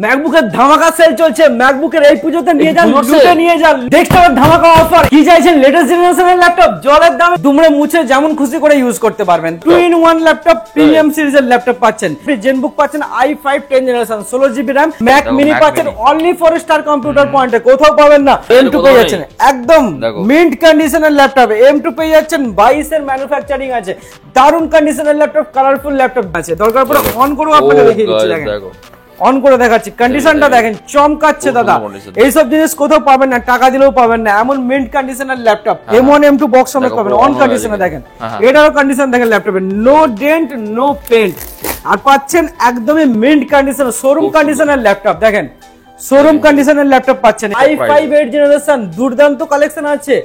ম্যাকবুকের ধামাকা সেল চলছে। ম্যাকবুকের এই পুজোতে নিয়ে যান, লুটে নিয়ে যান ডেস্কটপের ধামাকা অফার। কি চাইছেন? লেটেস্ট জেনারেশনের ল্যাপটপ জলের দামে দুমড়ে মুছে যেমন খুশি করে ইউজ করতে পারবেন। 2-in-1 ল্যাপটপ প্রিমিয়াম সিরিজের ল্যাপটপ পাচ্ছেন। জেনবুক পাচ্ছেন i5 10 generation 16GB RAM। Mac mini পাচ্ছেন অনলি ফর স্টার কম্পিউটার পয়েন্টে, কোথাও পাবেন না। M2 পেয়ে যাচ্ছেন একদম মিন্ট কন্ডিশনের ল্যাপটপ। M2 পেয়ে যাচ্ছেন 22 এর ম্যানুফ্যাকচারিং আছে। দারুন কন্ডিশনের ল্যাপটপ, কালারফুল ল্যাপটপ আছে। দরকার পড়ে অন করে আপনাকে দেখিয়ে দিচ্ছি। দেখেন অন করে দেখাচ্ছি, কন্ডিশনটা দেখেন চমকাচ্ছে দাদা। এইসব জিনিস কোথাও পাবেন না, টাকা দিলেও পাবেন না। এমন মিন্ট কন্ডিশনের ল্যাপটপ M1 M2 বক্স সমেত পাবেন। অন কন্ডিশনে দেখেন, এটারও কন্ডিশন দেখেন ল্যাপটপে, নো ডেন্ট নো পেন্ট। আর পাচ্ছেন একদমই মিন্ট কন্ডিশন শোরুম কন্ডিশনের ল্যাপটপ। দেখেন শোরুম কন্ডিশনের ল্যাপটপ পাচ্ছেন। i5 8 জেনারেশন দুর্দান্ত কালেকশন আছে।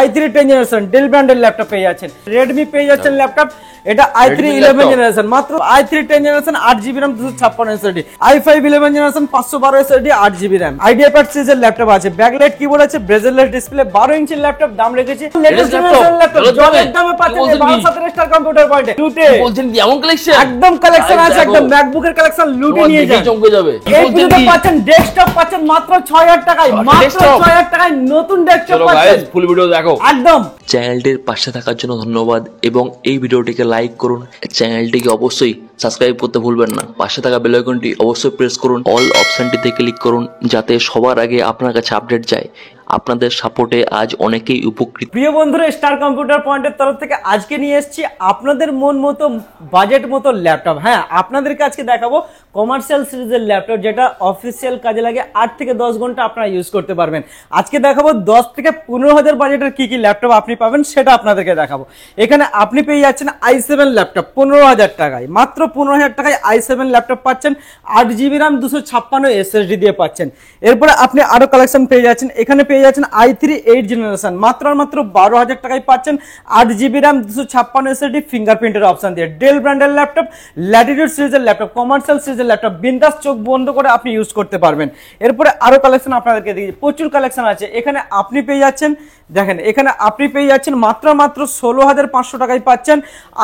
i3 10 জেনারেশন ডেল ব্র্যান্ডের ল্যাপটপ পেয়ে যাচ্ছেন। রেডমি পেয়ে যাচ্ছেন ল্যাপটপ, এটা i3 11 জেনারেশন মাত্র i3 10 generation 8GB RAM 256 SSD। i5 11 generation 512 SSD 8GB RAM। IdeaPad সিরিজের ল্যাপটপ আছে, ব্যাকলাইট কিবোর্ড আছে, বেজেললেস ডিসপ্লে, 12 ইঞ্চির ল্যাপটপ। দাম রেখেছি লেটেস্ট জেনারেশন ল্যাপটপ জলের দামে পাচ্ছেন 12 স্টার কম্পিউটার পয়েন্টে। লুটে বলছেন কি এমন কালেকশন? একদম কালেকশন আছে, একদম ম্যাকবুকের কালেকশন লুটে নিয়ে যান, চমকে যাবে। এই পুজোতে পাচ্ছেন ডেস্কটপ পাচ্ছেন মাত্র 6000 টাকায়, মাত্র 6000 টাকায় নতুন ডেস্কটপ পাচ্ছেন। ফুল ভিডিও দেখো একদম। চ্যানেলটির পাশে থাকার জন্য ধন্যবাদ এবং এই ভিডিওটিকে লাইক করুন। চ্যানেলটিকে অবশ্যই সাবস্ক্রাইব করতে ভুলবেন না। পাশে থাকা বেল আইকনটি অবশ্যই প্রেস করুন। অল অপশনটিতে ক্লিক করুন যাতে সবার আগে আপনার কাছে আপডেট যায়। আপনাদের সাপোর্টে আজ অনেকেই উপকৃত। প্রিয় বন্ধুরা, স্টার কম্পিউটার পয়েন্টের তরফ থেকে আজকে নিয়ে এসেছি আপনাদের মন মতো বাজেট মতো ল্যাপটপ। হ্যাঁ, আপনাদেরকে আজকে দেখাবো কমার্শিয়াল সিরিজের ল্যাপটপ, যেটা অফিসিয়াল কাজে লাগে 8 থেকে 10 ঘন্টা আপনারা ইউজ করতে পারবেন। আজকে দেখাবো 10 থেকে 15,000 বাজেটের কি কি ল্যাপটপ আপনি পাবেন সেটা আপনাদেরকে দেখাবো। এখানে আপনি পেয়ে যাচ্ছেন i7 ল্যাপটপ 15,000 টাকায়, মাত্র 15,000 টাকায় i7 ল্যাপটপ পাচ্ছেন। 8GB RAM 256 SSD দিয়ে পাচ্ছেন। এরপরে আপনি আরো কালেকশন পেয়ে যাচ্ছেন। এখানে পেয়ে যাচ্ছেন i3 8 জেনারেশন মাত্র 12,000 টাকায় পাচ্ছেন। 8GB RAM 256 SSD ফিঙ্গারপ্রিন্টের অপশন দিয়ে। ডেল ব্র্যান্ডের ল্যাপটপ, ল্যাটিটিউড সিরিজের ল্যাপটপ, কমার্শিয়াল সিরিজের ল্যাপটপ, বিন্দাস চোখ বন্ধ করে আপনি ইউজ করতে পারবেন। এরপরে আরো কালেকশন আপনাদেরকে দিচ্ছি, প্রচুর কালেকশন আছে। এখানে আপনি পেয়ে যাচ্ছেন, দেখেন এখানে আপনি পেয়ে যাচ্ছেন মাত্র 16,500 টাকায় পাচ্ছেন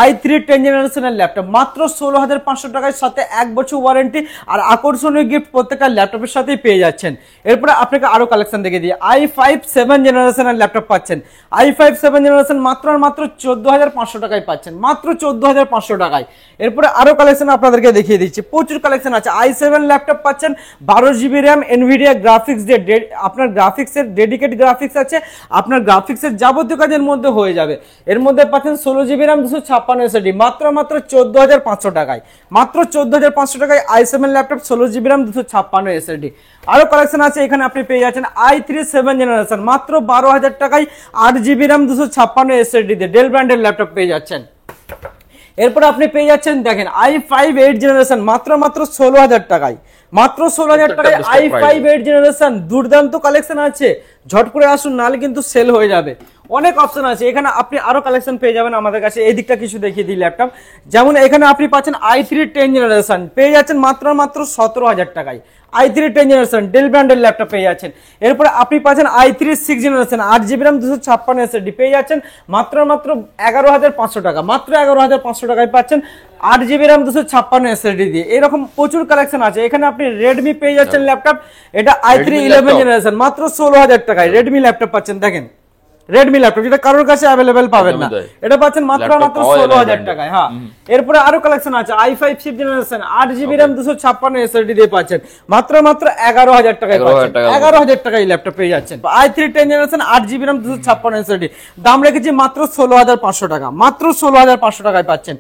i3 10 জেনারেশনের ল্যাপটপ, মাত্র 16,500 টাকায়, সাথে 1 বছর ওয়ারেন্টি আর আকর্ষণীয় গিফট প্রত্যেকটা ল্যাপটপের সাথেই পেয়ে যাচ্ছেন। এরপরে আপনাকে আরো কালেকশন দেখে দিই, i5 7 জেনারেশনের ল্যাপটপ পাচ্ছেন। i5 7 জেনারেশন মাত্র 14,500 টাকায় পাচ্ছেন, মাত্র 14,500 টাকায়। এরপরে আরো কালেকশন আপনাদেরকে দেখিয়ে দিচ্ছি, প্রচুর কালেকশন আছে। i7 ল্যাপটপ পাচ্ছেন 12GB RAM এনভিডিয়া গ্রাফিক্স দিয়ে। আপনার গ্রাফিক্সের ডেডিকেট গ্রাফিক্স আছে, আপনার গ্রাফিক্সের যাবতীয় কাজের মধ্যে হয়ে যাবে। এর মধ্যে পাচ্ছেন 16GB RAM 256 SSD মাত্র 14,500 টাকায়, মাত্র 14,500 টাকায় i7 laptop 16GB RAM 256 SSD। আরো কালেকশন আছে, এখানে আপনি পেয়ে যাচ্ছেন i3 7 জেনারেশন মাত্র 12,000 টাকায় 8GB RAM 256 SSD দিয়ে ডেল ব্র্যান্ডের ল্যাপটপ পেয়ে যাচ্ছেন। এরপর আপনি পেয়ে যাচ্ছেন দেখেন i5 8 জেনারেশন মাত্র 16,000 টাকায়, মাত্র 16,000 টাকায় i5 8 জেনারেশন। দুর্দান্ত কালেকশন আছে, ঝট করে আসুন নাহলে কিন্তু সেল হয়ে যাবে। অনেক অপশন আছে, এখানে আপনি আরো কালেকশন পেয়ে যাবেন আমাদের কাছে। এই দিকটা কিছু দেখিয়ে দিই ল্যাপটপ, যেমন এখানে আপনি পাচ্ছেন i3 10 জেনারেশন পেয়ে যাচ্ছেন মাত্র 17,000 টাকায়। i3 10 জেনারেশন ডেল ব্র্যান্ডের ল্যাপটপ পেয়ে যাচ্ছেন। এরপরে আপনি পাচ্ছেন i3 6 generation 8GB RAM 256 SSD পেয়ে যাচ্ছেন মাত্র 11,500 টাকা, মাত্র 11,500 টাকায় পাচ্ছেন 8GB RAM 256 SSD দিয়ে। এরকম প্রচুর কালেকশন আছে। এখানে আপনি রেডমি পেয়ে যাচ্ছেন ল্যাপটপ, এটা i3 11 জেনারেশন মাত্র 16,000 টাকায় রেডমি ল্যাপটপ পাচ্ছেন। দেখেন রেডমি ল্যাপটপ, যেটা কারোর কাছে অ্যাভেলেবেল পাবেন না, এটা পাচ্ছেন মাত্র 16,000 টাকায়। হ্যাঁ, এরপরে আরো কালেকশন আছে, i5 6 generation 8GB RAM 256 SSD দিয়ে পাচ্ছেন মাত্র 11,000 টাকায় পাচ্ছেন। 11,000 টাকায় ল্যাপটপ পেয়ে যাচ্ছেন। i3 10 generation 8GB RAM 256 SSD দাম রেখেছি মাত্র 16,500 টাকা, মাত্র 16,500 টাকায় পাচ্ছেন।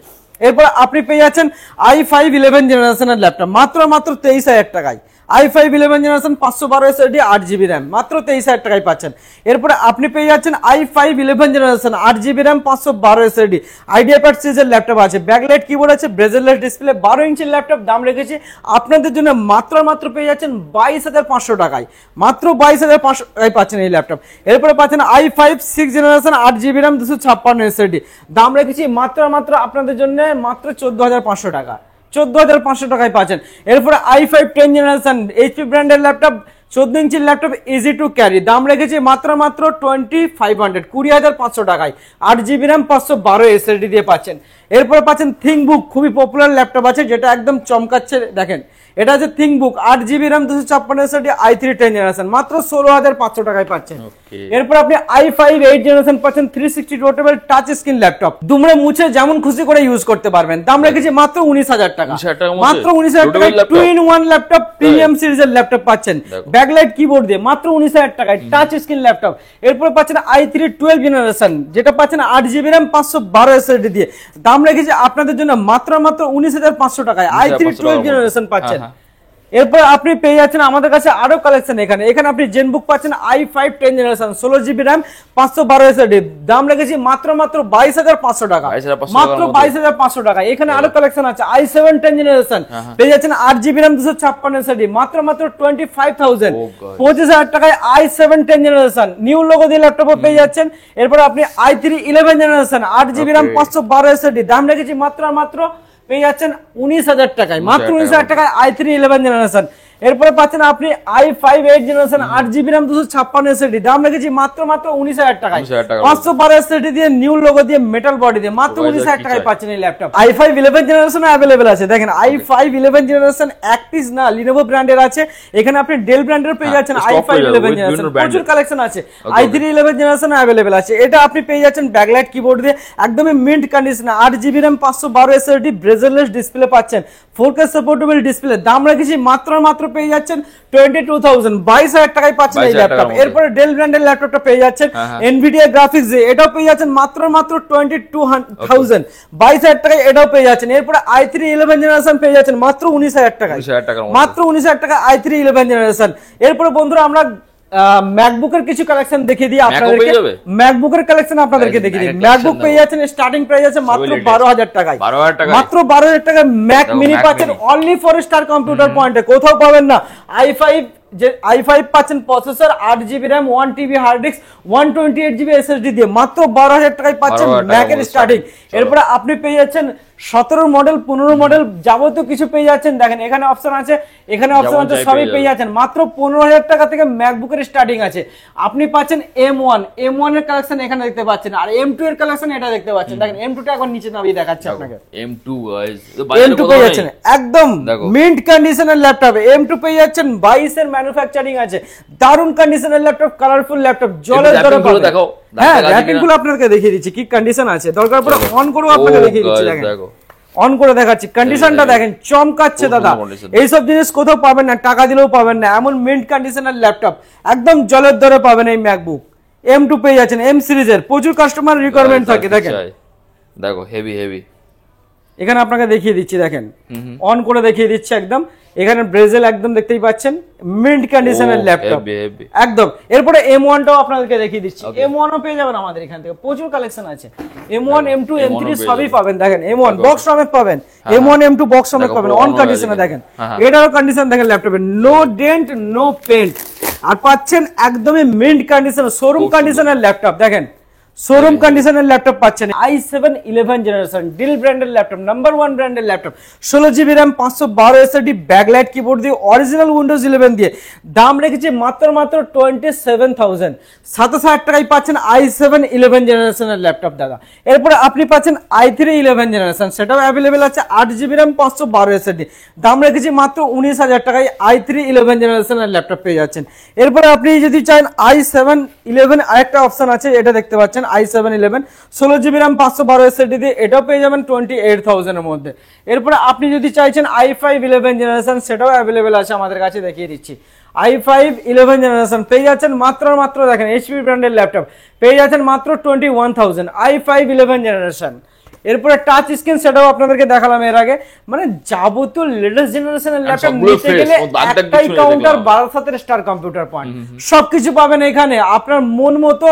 এরপর আপনি পেয়ে যাচ্ছেন i5 11 জেনারেশনের ল্যাপটপ মাত্র 23,000 টাকায়। i5 11 generation 512 SSD 8GB RAM মাত্র 23,000 টাকায় পাচ্ছেন। এরপরে আপনি পেয়ে যাচ্ছেন i5 11 generation 8GB RAM 512 SSD IdeaPad সিরিজের ল্যাপটপ আছে, ব্যাকলাইট কিবোর্ড আছে, বেজেললেস ডিসপ্লে, 12 ইঞ্চির ল্যাপটপ। দাম রেখেছি আপনাদের জন্য মাত্র পেয়ে যাচ্ছেন 22,500 টাকায়, মাত্র 22,500 টাকায় পাচ্ছেন এই ল্যাপটপ। এরপরে পাচ্ছেন i5 6 generation 8GB RAM 256 SSD দাম রেখেছি মাত্র আপনাদের জন্য মাত্র 14,500 টাকা, 14,500 টাকায় পাচ্ছেন। এরপরে i5 10 জেনারেশন HP ব্র্যান্ডের ল্যাপটপ 14 ইঞ্চির ল্যাপটপ ইজি টু ক্যারি দাম রেখেছি মাত্র 2500 20,500 টাকায়, 8GB RAM 512 SSD দিয়ে পাচ্ছেন। এরপরে পাচ্ছেন থিংবুক, খুবই পপুলার ল্যাপটপ আছে যেটা একদম চমকাচ্ছে। দেখেন এটা হচ্ছে ThinkBook 8GB RAM 256 i3 10 generation, মাত্র 16,500 টাকায় পাচ্ছেন। এরপর আপনি i5 8 জেনারেশন পাচ্ছেন 360 রোটেবল টাচ স্ক্রিন ল্যাপটপ, দুমড়ে মুছে যেমন খুশি করে ইউজ করতে পারবেন। দাম রেখেছি মাত্র 19,000 টাকা, মাত্র 19,000 টাকায় 2-in-1 ল্যাপটপ প্রিমিয়াম সিরিজের ল্যাপটপ পাচ্ছেন ব্যাকলাইট কিবোর্ড দিয়ে, মাত্র 19,000 টাকায় টাচ স্ক্রিন ল্যাপটপ। এরপর পাচ্ছেন i3 12 জেনারেশন যেটা পাচ্ছেন 8GB RAM 512 SSD দিয়ে, দাম রেখেছি আপনাদের জন্য মাত্র 19,500 টাকায় i3 12 জেনারেশন পাচ্ছেন। এরপর আপনি পেয়ে যাচ্ছেন আমাদের কাছে আরো কালেকশন, এখানে আপনি জেনবুক পাচ্ছেন i5 10 generation 16GB RAM 512 SSD, দাম রেখেছি মাত্র 22,500 টাকা, মাত্র 22,500 টাকা। এখানে আরো কালেকশন আছে i7 10 জেনারেশন পেয়ে যাচ্ছেন 8GB RAM 256 SSD, মাত্র 25,000, 25,000 টাকায় i7 10 জেনারেশন নিউ লোগো দিয়ে ল্যাপটপ পেয়ে যাচ্ছেন। এরপর আপনি i3 11 generation 8GB RAM 512 SSD, দাম রেখেছি মাত্র পেয়ে যাচ্ছেন 19,000 টাকায়, মাত্র 19,000 টাকায় i3 11 জেনারেশন। এরপরে পাচ্ছেন আপনি i5 8 generation 8GB RAM 256 SSD, দাম রেখেছি মাত্র 19,000 টাকায়, 512 SSD দিয়ে নিউ লোগো দিয়ে মেটাল বডি দিয়ে মাত্র 19,000 টাকায় পাচ্ছেন এই ল্যাপটপ। i5 11 জেনারেশন अवेलेबल আছে, দেখেন i5 11 জেনারেশন এক পিস না লিনোভো ব্র্যান্ডের আছে, এখানে আপনি ডেল ব্র্যান্ডের পেয়ে যাচ্ছেন i5 11 জেনারেশন, প্রচুর কালেকশন আছে। i3 11 জেনারেশন अवेलेबल আছে, এটা আপনি পেয়ে যাচ্ছেন ব্যাকলাইট কিবোর্ড দিয়ে একদমই mint condition, 8GB RAM 512 SSD bezelless display পাচ্ছেন, 4K সাপোর্টেবল ডিসপ্লে, দাম রেখেছি মাত্র পেয়ে যাচ্ছেন 22,000, 22,000 টাকায় পাচ্ছেন এই ল্যাপটপ। এরপরে ডেল ব্র্যান্ডের ল্যাপটপটা পেয়ে যাচ্ছেন এনভিডিয়া গ্রাফিক্স দিয়ে, এটাও পেয়ে যাচ্ছেন মাত্র 22,000, 22,000 টাকায় এটাও পেয়ে যাচ্ছেন। এরপরে i3 11 জেনারেশন পেয়ে যাচ্ছেন মাত্র 19,000 টাকায়, মাত্র 19,000 টাকা i3 11 জেনারেশন। এরপরে বন্ধুরা আমরা ম্যাকবুকের কিছু কালেকশন দেখিয়ে দিই আপনাদেরকে, ম্যাকবুকের কালেকশন আপনাদেরকে দেখিয়ে দিই। ম্যাকবুক পেয়ে যাচ্ছেন স্টার্টিং প্রাইস আছে মাত্র 12,000 টাকায়, মাত্র 12,000 টাকায় ম্যাক মিনি পাচ্ছেন অনলি ফর স্টার কম্পিউটার পয়েন্টে, কোথাও পাবেন না। i5 পাচ্ছেন processor 8GB RAM 1TB hard disk 128GB SSD দিয়ে মাত্র 12,000 টাকায় পাচ্ছেন ম্যাকের স্টার্টিং। এরপরে আপনি পেয়ে যাচ্ছেন 17 মডেল 15 মডেল যাবতীয় কিছু পেয়ে যাচ্ছেন, দেখেন এখানে অপশন আছে, এখানে অপশন আছে, সবই পেয়ে যাচ্ছেন মাত্র 15,000 টাকা থেকে ম্যাকবুকের স্টার্টিং আছে। আপনি পাচ্ছেন M1 এর কালেকশন এখানে দেখতে পাচ্ছেন, আর M2 এর কালেকশন এটা দেখতে পাচ্ছেন। দেখেন M2 টা এখন নিচে নামিয়ে দেখাচ্ছি আপনাকে, M2 পেয়ে যাচ্ছেন একদম মিন্ট কন্ডিশনের ল্যাপটপ, M2 পেয়ে যাচ্ছেন 22 এর ম্যানুফ্যাকচারিং আছে, দারুন কন্ডিশনের ল্যাপটপ, কালারফুল ল্যাপটপ, জলের ধরে দেখো। হ্যাঁ র্যাপিং গুলো আপনাদেরকে দেখিয়ে দিচ্ছি কি কন্ডিশন আছে, দরকার পড়ে অন করেও আপনাকে দেখিয়ে দিচ্ছি। দেখেন অন করে দেখাচ্ছি, কন্ডিশনটা দেখেন চমকাচ্ছে দাদা, এইসব জিনিস কোথাও পাবেন না, টাকা দিলেও পাবেন না, এমন মিন্ট কন্ডিশনের ল্যাপটপ একদম জলের ধরে পাবেন এই ম্যাকবুক। M2 পেয়ে যাচ্ছেন M সিরিজের, প্রচুর কাস্টমার রিকোয়ারমেন্ট থাকে। দেখেন দেখো হেভি এখানে আপনাকে দেখিয়ে দিচ্ছি, দেখেন অন করে দেখিয়ে দিচ্ছি একদম, এখানে ব্রেজেল একদম দেখতেই পাচ্ছেন মিন্ট কন্ডিশনের ল্যাপটপ একদম। এরপরে M1 টাও আপনাদেরকে দেখিয়ে দিচ্ছি, M1 ও পেয়ে যাবেন আমাদের এখান থেকে, প্রচুর কালেকশন আছে। M1 M2 M3 সবই পাবেন, দেখেন M1 বক্স সমেত পাবেন, M1 M2 বক্স সমেত পাবেন অন কন্ডিশনে। দেখেন এটারও কন্ডিশন দেখেন ল্যাপটপে, নো ডেন্ট নো পেন্ট, আর পাচ্ছেন একদমই মিন্ট কন্ডিশন শোরুম কন্ডিশনের ল্যাপটপ। দেখেন শোরুম কন্ডিশনের ল্যাপটপ পাচ্ছেন i7 11 জেনারেশন ডেল ব্র্যান্ডের ল্যাপটপ, নাম্বার 1 ব্র্যান্ডের laptop, 16GB RAM 512 SSD backlight keyboard দিয়ে অরিজিনাল উইন্ডোজ 11 দিয়ে, দাম রেখেছি মাত্র 27,000, 27,000 টাকায় পাচ্ছেন i7 11 জেনারেশনের ল্যাপটপ দাদা। এরপরে আপনি পাচ্ছেন i3 11 জেনারেশন, সেটাও অ্যাভেলেবেল আছে 8GB RAM 512 SSD, দাম রেখেছি মাত্র 19,000 টাকায় i3 11 জেনারেশনের ল্যাপটপ পেয়ে যাচ্ছেন। এরপরে আপনি যদি চান i7 11 আরেকটা অপশন আছে, এটা দেখতে পাচ্ছেন i7 11 16GB RAM 512 SSD দিয়ে, এটাও পেয়ে যাবেন 28,000 এর মধ্যে। এরপরে আপনি যদি চাইছেন i5 11 জেনারেশন, সেটাও অ্যাভেলেবেল আছে আমাদের কাছে, দেখিয়ে দিচ্ছি। i5 11 জেনারেশন পেয়ে যাচ্ছেন মাত্র দেখেন HP ব্র্যান্ডের ল্যাপটপ পেয়ে যাচ্ছেন মাত্র 21,000 i5 11 জেনারেশন। এরপরে টাচ স্ক্রিন, সেটাও আপনাদেরকে দেখালাম এর আগে, মানে যাবতীয় লেটেস্ট জেনারেশনের ল্যাপটপ নিতে গেলে একটাই কাউন্টার, বারাসাতের স্টার কম্পিউটার পয়েন্ট, সবকিছু পাবেন এখানে। আপনার মন মতো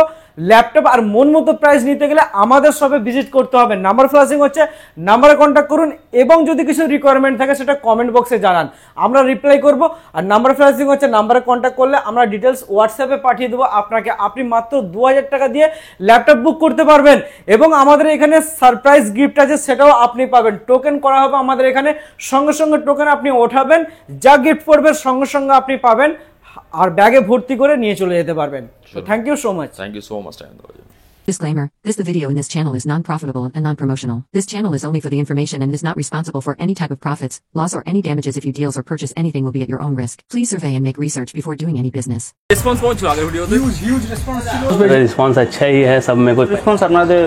ল্যাপটপ আর মন মতো প্রাইস নিতে গেলে আমাদের শপে ভিজিট করতে হবে। নাম্বার ফ্ল্যাশিং হচ্ছে, নাম্বারে কন্ট্যাক্ট করুন, এবং যদি কিছু রিকোয়ারমেন্ট থাকে সেটা কমেন্ট বক্সে জানান, আমরা রিপ্লাই করব। আর নাম্বার ফ্ল্যাশিং হচ্ছে, নাম্বারে কন্ট্যাক্ট করলে আমরা ডিটেলস হোয়াটসঅ্যাপে পাঠিয়ে দেবো আপনাকে, আপনি মাত্র 2,000 টাকা দিয়ে ল্যাপটপ বুক করতে পারবেন, এবং আমাদের এখানে সারপ্রাইজ গিফট আছে, সেটাও আপনি পাবেন। টোকেন করা হবে আমাদের এখানে, সঙ্গে সঙ্গে টোকেন আপনি ওঠাবেন, যা গিফট পড়বে সঙ্গে সঙ্গে আপনি পাবেন, আর ব্যাগে ভর্তি করে নিয়ে চলে যেতে পারবেন। Thank you so much. Thank you so much. Disclaimer, the video in this channel is non-profitable and non-promotional. This channel is only for the information and is not responsible for any type of profits, loss or any damages if you deals or purchase anything will be at your own risk. Please survey and make research before doing any business. Response পৌঁছলো আগের ভিডিওতে response আচ্ছাই হ্যাঁ সব মেরে response আপনাদের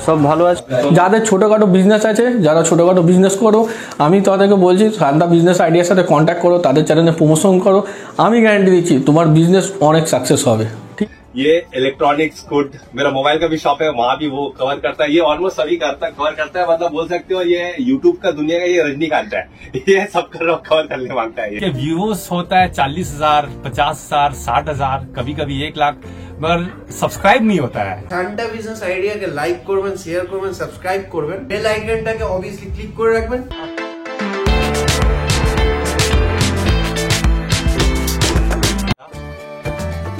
সব ভালো আছে। যাদের ছোটোখাটো বিজনেস আছে, যারা ছোটোখাটো বিজনেস করো, আমি তাদেরকে বলছি শারদা বিজনেস আইডিয়ার সাথে কন্ট্যাক্ট করো, তাদের চ্যানেলে প্রমোশন করো। আমি গ্যারান্টি দিচ্ছি তোমার বিজনেস অনেক সাকসেস হবে। ঠিক, ये इलेक्ट्रॉनिक्स गुड, मेरा मोबाइल का भी शॉप है, वहाँ भी वो कवर करता है। ये ऑलमोस्ट सभी कवर करता है, मतलब बोल सकते हो ये यूट्यूब का दुनिया का ये रजनीकांत है, ये सब कवर करने मांगता है। ये व्यूज होता है 40,000, 50,000, 60,000, कभी कभी 1 लाख, मगर सब्सक्राइब नहीं होता है। ঠান্ডা বিজনেস আইডিয়াকে লাইক করবেন, শেয়ার করবেন, সাবস্ক্রাইব করবেন, বেল আইকনটাকে অবভিয়াসলি ক্লিক করে রাখবেন।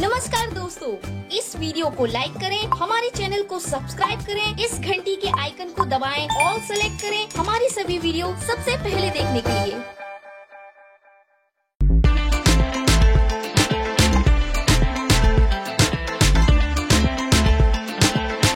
नमस्कार दोस्तों, इस वीडियो को लाइक करें, हमारे चैनल को सब्सक्राइब करें, इस घंटी के आइकन को दबाएं, ऑल सेलेक्ट करें हमारी सभी वीडियो सबसे पहले देखने के लिए।